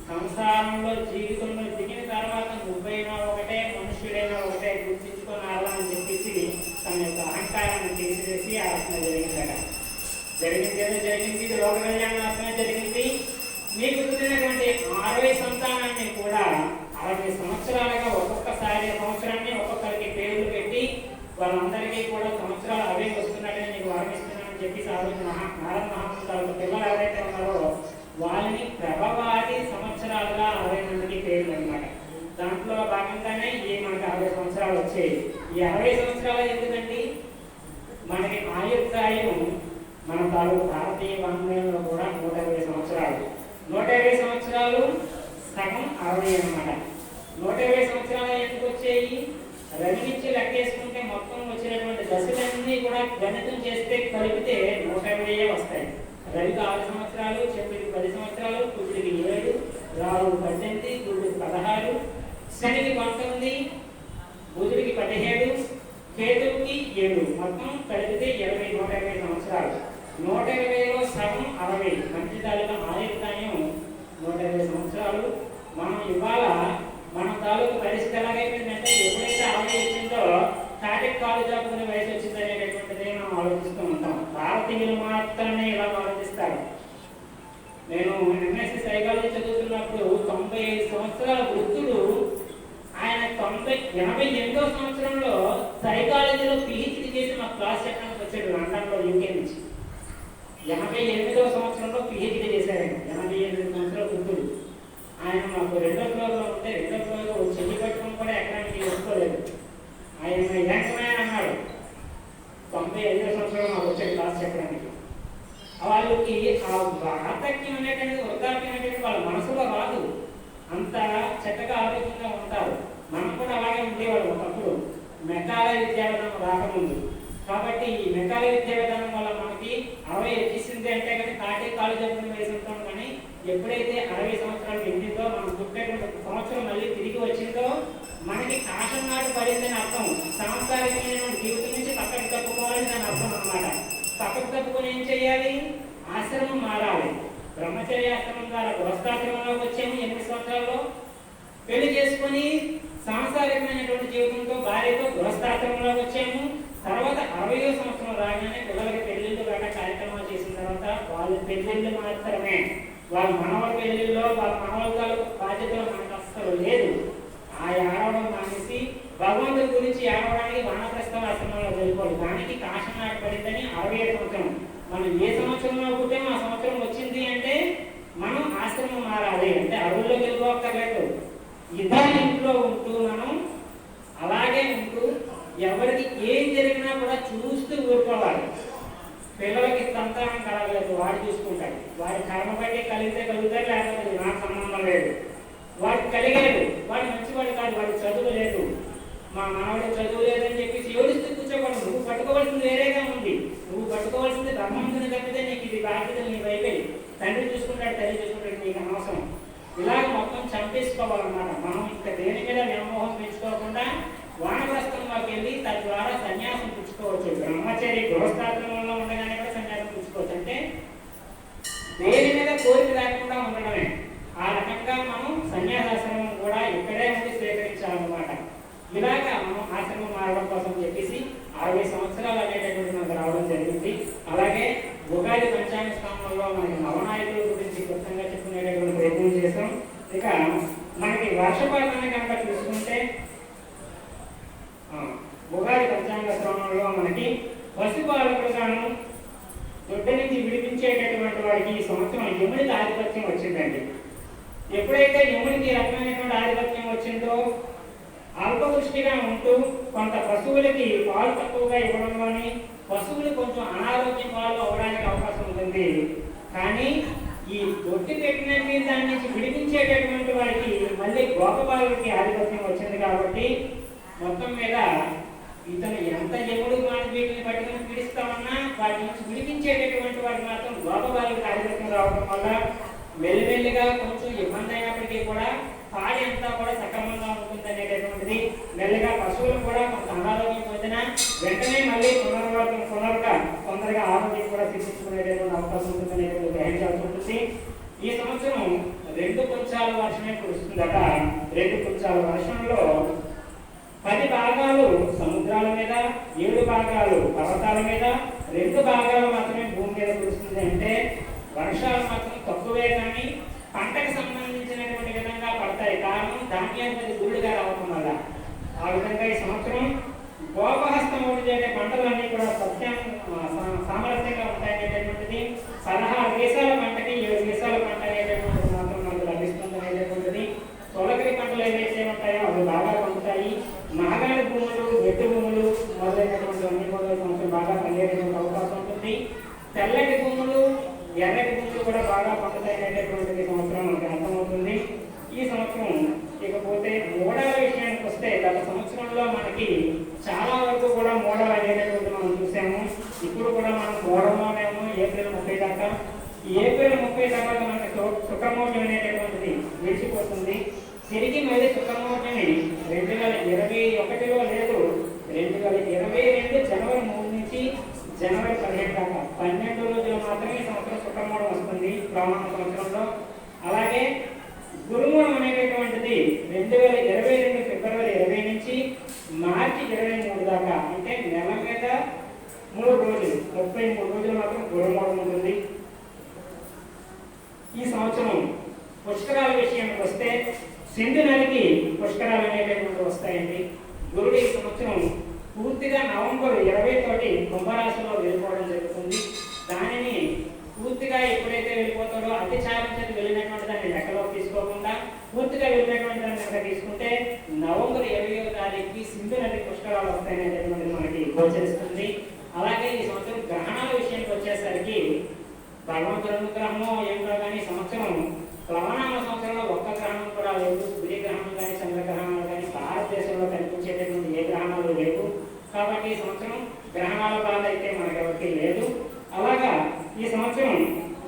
సంసారంలో జీవితంలో దిగిన తర్వాత నువ్వైనా ఒకటే, మనుష్యుడైనా ఒకటే, గుర్తించుకున్నారా అని చెప్పేసి తన యొక్క అహంకారాన్ని తీసివేసి ఆత్మ జరిగిందట. జరిగింది ఇది లోక కళ్యాణాత్మే జరిగింది. మీకు పుట్టినటువంటి 60 సంతానాన్ని కూడా 60 సంవత్సరాలుగా ఒక్కొక్కసారి సంవత్సరాన్ని ఒక్కొక్కరికి పేర్లు పెట్టి వాళ్ళందరికీ కూడా సంవత్సరాలు అవే వస్తున్నట్టుగా నీకు వర్ణిస్తున్నానని చెప్పేసి ఆ రోజు నారద మహాముని పిల్లలు ఎవరైతే ఉన్నారో వాళ్ళని ప్రభవాది సంవత్సరాలుగా 60 మందికి పేర్లు అనమాట. దాంట్లో భాగంగానే ఈ మనకి 60 సంవత్సరాలు వచ్చాయి. ఈ 60 సంవత్సరాలు ఎందుకండి? మనకి ఆయుర్దాయం మన తాలూకు భారతీయ వాంగ్మయంలో కూడా 120 సంవత్సరాలు. 120 సంవత్సరాలు సగం 60 అనమాట. 120 సంవత్సరాలు ఎందుకు వచ్చాయి? రవి నుంచి లెక్కేసుకుంటే మొత్తం వచ్చినటువంటి దశలన్నీ కూడా గణితం చేస్తే కలిపితే 120 వస్తాయి. రవికి 6 సంవత్సరాలు, చంద్రుడికి 10 సంవత్సరాలు, కుజుడికి 7, రాహు 18, గురుడికి 16, శనికి 19, బుధుడికి 17, కేతువుకి 7, మొత్తం కలిపితే 120 సంవత్సరాలు. 120లో సగం 60 మంచి తాలూకా ఆయుర్దాయం 120 సంవత్సరాలు. మనం ఇవాళ మన తాలూకు పరిస్థితి ఎలాగైపోయిందంటే ఎప్పుడైతే 60 వచ్చిందో తాటికి కాలు జాపుకునే వయసు వచ్చిందనేటటువంటిది మనం ఆలోచిస్తూ ఉంటాం. భారతీయులు మాత్రమే ఇలా ఆలోచిస్తారు. నేను ఎంఎస్సీ సైకాలజీ చదువుతున్నప్పుడు 95 సంవత్సరాల వృద్ధుడు ఆయన 88వ సంవత్సరంలో సైకాలజీలో పిహెచ్డి చేసి మా క్లాస్ చెప్పడానికి వచ్చాడు లండన్లో, యూకే నుంచి. 88వ సంవత్సరంలో పిహెచ్డి చేశారు. 88 సంవత్సరాల వృద్ధుడు ఆయన మాకు 2వ ఫ్లోర్లో ఉంటే 2వ ఫ్లోర్లో చెల్లి పట్టుకుని కూడా ఎక్కడానికి వస్తుకోలేదు. ఆయన యాంకమైన అన్నాడు. 95వ సంవత్సరంలో మాకు వచ్చాడు క్లాస్ చెప్పడానికి. వాళ్ళకి ఆ వార్ధక్యం అనేటువంటి వృద్ధాప్యం అనేటువంటి వాళ్ళ మనసులో రాదు, అంత చక్కగా ఆరోగ్యంగా ఉంటారు. మనం కూడా అలాగే ఉండేవాడు ఒకప్పుడు మెకాలయ విద్యా విధానం రాకముందు. కాబట్టి ఈ మెకాలయ విద్యా విధానం వల్ల మనకి 60 వచ్చేసింది అంటే కానీ తాటి కాలు జబ్బుని వేసి ఉంటాం. కానీ ఎప్పుడైతే 60 సంవత్సరాలు నిండిందో మనం పుట్టేటువంటి సంవత్సరం మళ్ళీ తిరిగి వచ్చిందో మనకి కాశం నాటు పడిందని అర్థం. సాంసారికమైనటువంటి జీవితం నుంచి పక్కకు తప్పుకోవాలని దాని అర్థం అన్నమాట. పక్కకు తప్పుకొని ఏం చేయాలి? ఆశ్రమం మారాలి. బ్రహ్మచర్యాశ్రమం ద్వారా గృహస్థాశ్రమంలోకి వచ్చాము. 8 సంవత్సరాల్లో పెళ్లి చేసుకుని సాంసారికమైనటువంటి జీవితంతో భార్యతో గృహస్థాశ్రమంలోకి వచ్చాము. తర్వాత 60వ సంవత్సరం రాగానే పిల్లలకి పెళ్లిళ్ళు కాక కార్యక్రమాలు చేసిన తర్వాత వాళ్ళ పెళ్లిళ్ళు మాత్రమే, వాళ్ళ మనవల పెళ్లిళ్ళలో వాళ్ళ మనవల బాధ్యతలు మనకు అస్సలు లేదు. ఆ ఏడవడం మానేసి భగవంతుడి గురించి ఏడవడానికి వానప్రస్థ ఆశ్రమంలో వెళ్ళిపోవాలి. దానికి కాశం నాటి పడిందని 60వ సంవత్సరం. మనం ఏ సంవత్సరంలో పుట్టామో ఆ సంవత్సరం వచ్చింది అంటే మనం ఆశ్రమం మారాలి. అంటే అడవుల్లోకి వెళ్ళిపోక్కర్లేదు, ఇదే ఇంట్లో ఉంటూ మనం అలాగే ఉంటూ ఎవరికి ఏం జరిగినా కూడా చూస్తూ ఊరుకోవాలి. పిల్లలకి సంతానం కలగలేదు, వాడు చూసుకుంటాడు. వాడి కర్మ బట్టి కలిగితే కలుగుతారు, లేకపోతే నాకు సంబంధం లేదు. వాడికి కలిగాడు, వాడు మంచివాడు కాదు, వాడికి చదువు లేదు, మా మనవాడు చదువు లేదని చెప్పేసి ఏడుస్తూ కూర్చోకూడదు. నువ్వు పట్టుకోవాల్సింది వేరేగా ఉంది. నువ్వు పట్టుకోవాల్సింది బ్రహ్మంతుని తప్పితే నీకు ఇది బాధ్యతలు నీ వైపోయి తండ్రి చూసుకుంటాడు, తల్లి చూసుకుంటాడు, నీకు అనవసరం. ఇలాగ మొత్తం చంపేసుకోవాలన్నమాట. మనం ఇక్కడ దేని మీద వ్యామోహం పెంచుకోకుండా వానప్రస్థంలోకి వెళ్ళి తద్వారా సన్యాసం పుచ్చుకోవచ్చు. బ్రహ్మచర్య గృహస్థాశ్రమంలో ఉండగానే కూడా సన్యాసం పుచ్చుకోవచ్చు. అంటే దేని మీద కోరిక లేకుండా ఉండడమే. ఆ రకంగా మనం సన్యాసాశ్రమం కూడా ఇక్కడే ఉండి స్వీకరించాలన్నమాట. ఇలాగా మనం ఆశ్రమం మారడం కోసం చెప్పేసి 60 సంవత్సరాలు అనేటటువంటి మనకు రావడం జరిగింది. అలాగే ఉగాది పంచాంగ స్థానంలో మనకి నవనాయకుల గురించి క్లుప్తంగా చెప్పుకునేటటువంటి ప్రయత్నం చేస్తాం. ఇక మనకి వర్షపాతాన్ని కనుక చూసుకుంటే ఉగాది పంచాంగ శ్రవణంలో మనకి పశుపాలకుడుగాను దొడ్డ నుంచి విడిపించేటటువంటి వాడికి ఈ సంవత్సరం యముడికి ఆధిపత్యం వచ్చిందండి. ఎప్పుడైతే యముడికి రకమైనటువంటి ఆధిపత్యం వచ్చిందో అల్పదృష్టిగా ఉంటూ కొంత పశువులకి పాలు తక్కువగా ఇవ్వడంలోని పశువులు కొంచెం అనారోగ్యం పాలు అవ్వడానికి అవకాశం ఉంటుంది. కానీ ఈ దొడ్డి పెట్టిన దాని నుంచి విడిపించేటటువంటి వారికి మళ్ళీ గోపబాలుడికి ఆధిపత్యం వచ్చింది కాబట్టి మొత్తం మీద ఇతను ఎంత యముడు మాట వీటిని పట్టుకుని పీడిస్తామన్నా వాటి నుంచి విడిపించేటటువంటి వారికి మాత్రం గోపబాలుడికి ఆధిపత్యం రావడం వల్ల మెల్లిమెల్లిగా కొంచెం ఇబ్బంది అయినప్పటికీ కూడా పాడి అంతా కూడా సక్రమంగా ఉంటుంది అనేటటువంటిది. మెల్లగా పశువులు కూడా కొంత అనారోగ్యం పొందిన వెంటనే మళ్ళీ తొందరగా ఆరోగ్యం కూడా తీర్చుకునేటటువంటి అవకాశం ఉంటుంది అనేటువంటి గ్రహించాల్సి ఉంటుంది. ఈ సంవత్సరం 2 కుంచాల వర్షమే కురుస్తుందట. 2 కుంచాల వర్షంలో 10 భాగాలు సముద్రాల మీద, 7 భాగాలు పర్వతాల మీద, 2 భాగాలు మాత్రమే భూమి మీద కురుస్తుంది. అంటే వర్షాలు మాత్రం తక్కువే కానీ పంటకు సంబంధించినటువంటి విధంగా పడతాయి. కారణం ధాన్యాధిపతి గురుడుగా రావడం వల్ల. ఆ విధంగా ఈ సంవత్సరం గోపహస్తం చేసే పంటలన్నీ కూడా సామరస్యంగా ఉంటాయనేటటువంటిది. 16 దేశాల పంటకి 7 దేశాల పంట అనేటటువంటిది మాత్రం మనకు లభిస్తుంది అనేటటువంటిది. తొలకరి పంటలు ఏవైతే ఉంటాయో అవి బాగా పండుతాయి. మాగాడి భూములు, వెట్టు భూములు మొదలైనటువంటి అన్ని కూడా సంవత్సరం బాగా పండేటటువంటి అవకాశం ఉంటుంది. తెల్లటి భూములు, ఎర్రటి భూములు కూడా బాగా పండుతాయి అనేటటువంటిది సంవత్సరం మనకు అర్థమవుతుంది. ఈ సంవత్సరం ఇకపోతే మూడాల విషయానికి వస్తే గత సంవత్సరంలో మనకి చాలా వరకు కూడా మూడాలు అనేటటువంటి మనం చూసాము. ఇప్పుడు కూడా మనం మూడంలోనేమో ఏప్రిల్ 30 దాకా. ఏప్రిల్ 30 దాకా మనకి శుక్రమౌఢ్యం అనేటటువంటిది విడిచిపోతుంది. తిరిగి మళ్ళీ శుక్రమౌఢ్యమి 2021లో లేదు, 2022 జనవరి 3 నుంచి జనవరి 15 దాకా 12 రోజులు మాత్రమే ఈ సంవత్సరం శుక్రమౌఢం వస్తుంది ప్రామాణ సంవత్సరంలో. అలాగే గురుమూఢం అనేటటువంటిది 2022 ఫిబ్రవరి 20 నుంచి మార్చి 23 దాకా. అంటే నెల మీద 3 రోజులు, 33 రోజులు మాత్రం గురుమూఢం ఉంటుంది. ఈ సంవత్సరం పుష్కరాల విషయానికి వస్తే సింధు నదికి పుష్కరాలు అనేటటువంటి వస్తాయండి. గురుడు ఈ సంవత్సరం పూర్తిగా నవంబర్ 20 తోటి కుంభరాశిలో వెళ్ళిపోవడం జరుగుతుంది. దానిని పూర్తిగా ఎప్పుడైతే వెళ్ళిపోతాడో అతిచారం వెళ్ళినటువంటి దాన్ని లెక్కలోకి తీసుకోకుండా పూర్తిగా వెళ్ళినటువంటి దాన్ని లెక్క తీసుకుంటే నవంబర్ 20వ తారీఖుకి సింధు నది పుష్కరాలు వస్తాయనేటటువంటిది మనకి గోచరిస్తుంది. అలాగే ఈ సంవత్సరం గ్రహణాల విషయానికి వచ్చేసరికి భగవంతుడు అనుగ్రహమో ఏమిటో కానీ సంవత్సరం ప్లవనామ సంవత్సరంలో ఒక్క గ్రహణం కూడా లేదు. సూర్యగ్రహణం కానీ చంద్రగ్రహణాలు కానీ భారతదేశంలో కనిపించేటటువంటి ఏ గ్రహణాలు లేవు. కాబట్టి ఈ సంవత్సరం గ్రహణాల బాధ అయితే మనకెవరికి లేదు. అలాగా ఈ సంవత్సరం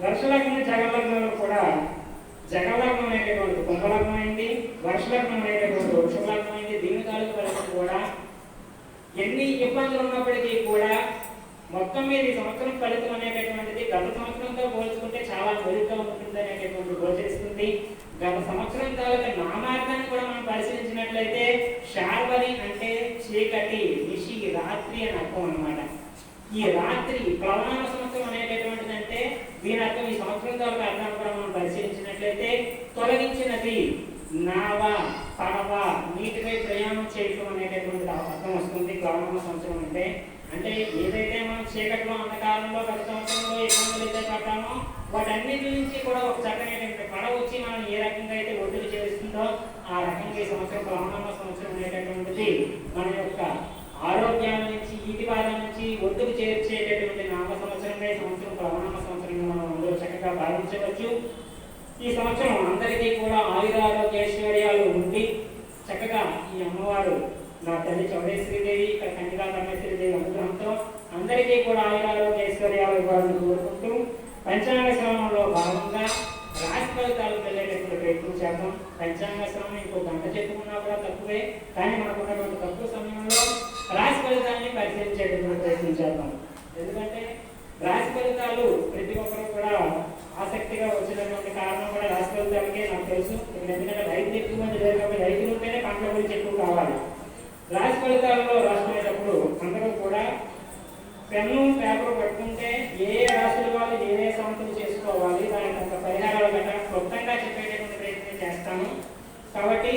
వర్షలగ్నం జగలగ్నంలో కూడా జగలగ్నం అనేటటువంటి కుంభలగ్నం అయింది, వర్షలగ్నం అనేటటువంటి వృషభలగ్నం అయింది. దీని తాలూకు ఫలితం కూడా ఎన్ని ఇబ్బందులు ఉన్నప్పటికీ కూడా మొత్తం మీద ఈ సంవత్సరం ఫలితం అనేటటువంటిది గత సంవత్సరంతో పోల్చుకుంటే చాలా మెరుగ్గా ఉంటుంది అనేటటువంటి గోచరిస్తుంది. గత సంవత్సరం తాలూకు నామార్థాన్ని కూడా మనం పరిశీలించినట్లయితే శార్వరి అంటే చీకటి, నిషి, రాత్రి అని అర్థం అన్నమాట. ఈ రాత్రి ప్లవనామ సంవత్సరం అనేటటువంటిది అంటే దీని అర్థం ఈ సంవత్సరం తాలూకు అర్థాన్ని కూడా మనం పరిశీలించినట్లయితే తొలగించినది, నావ, పడవ, నీటిపై ప్రయాణం చేయటం అనేటటువంటి అర్థం వస్తుంది ప్లవనామ సంవత్సరం అంటే. అంటే ఏదైతే మనం చీకట్లో అంధకారంలో గత సంవత్సరంలో ఇబ్బందులు అయితే పడ్డామో వాటన్నిటి నుంచి కూడా ఒక చక్కనైనటువంటి పడవ వచ్చి మనం ఏ రకంగా అయితే ఒత్తిడి చేస్తుందో ఆ రకంగా ఈ సంవత్సరం ప్లవనామ సంవత్సరం అనేటటువంటిది మన యొక్క ఆరోగ్యాల నుంచి, ఈటి బాధ నుంచి ఒత్తిడి చేర్చేటటువంటి నామ సంవత్సరమే సంవత్సరం ప్లవనామ సంవత్సరంగా మనం అందరూ చక్కగా భావించవచ్చు. ఈ సంవత్సరం అందరికీ కూడా ఆయురారోగ్య ఐశ్వర్యాలు ఉండి చక్కగా ఈ అమ్మవారు నా తల్లి చౌడేశ్వరీదేవి, ఇక్కడ కన్యకా పరమేశ్వరీదేవి అనుగ్రహంతో అందరికీ కూడా ఆయురారోగ్య ఐశ్వర్యాలు ఇవ్వాలని కోరుకుంటూ పంచాంగ శ్రవణంలో భాగంగా రాశి ఫలితాలు వెళ్ళేటటువంటి ప్రయత్నం చేద్దాం. పంచాంగ శ్రవణం ఇంకో గంట చెప్పుకున్నా కూడా తక్కువే, కానీ మనకు ఉన్నటువంటి తక్కువ సమయంలో రాశి ఫలితాన్ని పరిశీలించేటటువంటి ప్రయత్నం చేద్దాం. ఎందుకంటే రాశి ఫలితాలు ప్రతి ఒక్కరు కూడా ఆసక్తిగా వచ్చినటువంటి కారణం కూడా రాశి ఫలితాలకే నాకు తెలుసు. ఎందుకంటే రైతులు ఎక్కువ మంది లేరు కాబట్టి రైతులు ఉంటేనే పంటల గురించి ఎక్కువ కావాలి. రాశి ఫలితాలలో రాసుకునేటప్పుడు అందరూ కూడా పెన్ను పేపర్ పట్టుకుంటే ఏ రాశుల వాళ్ళు ఏ సంవత్సరం చేసుకోవాలి దానికి ఒక పరిహారాలు గట్రా క్లుప్తంగా చెప్పేటటువంటి ప్రయత్నం చేస్తాను. కాబట్టి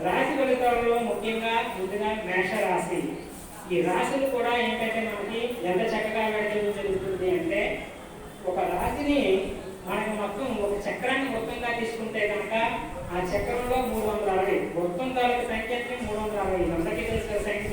రాశి ఫలితాలలో ముఖ్యంగా ముందుగా మేషరాశి. ఈ రాశులు కూడా ఏంటంటే మనకి ఎంత చక్కగా వెళ్ళడం జరుగుతుంది అంటే, ఒక రాశిని మనకి మొత్తం ఒక చక్రాన్ని మొత్తంగా తీసుకుంటే కనుక ఆ చక్రంలో 360 మొత్తం తాలూకు సంఖ్య 360. అందరికీ తెలుసు సైన్స్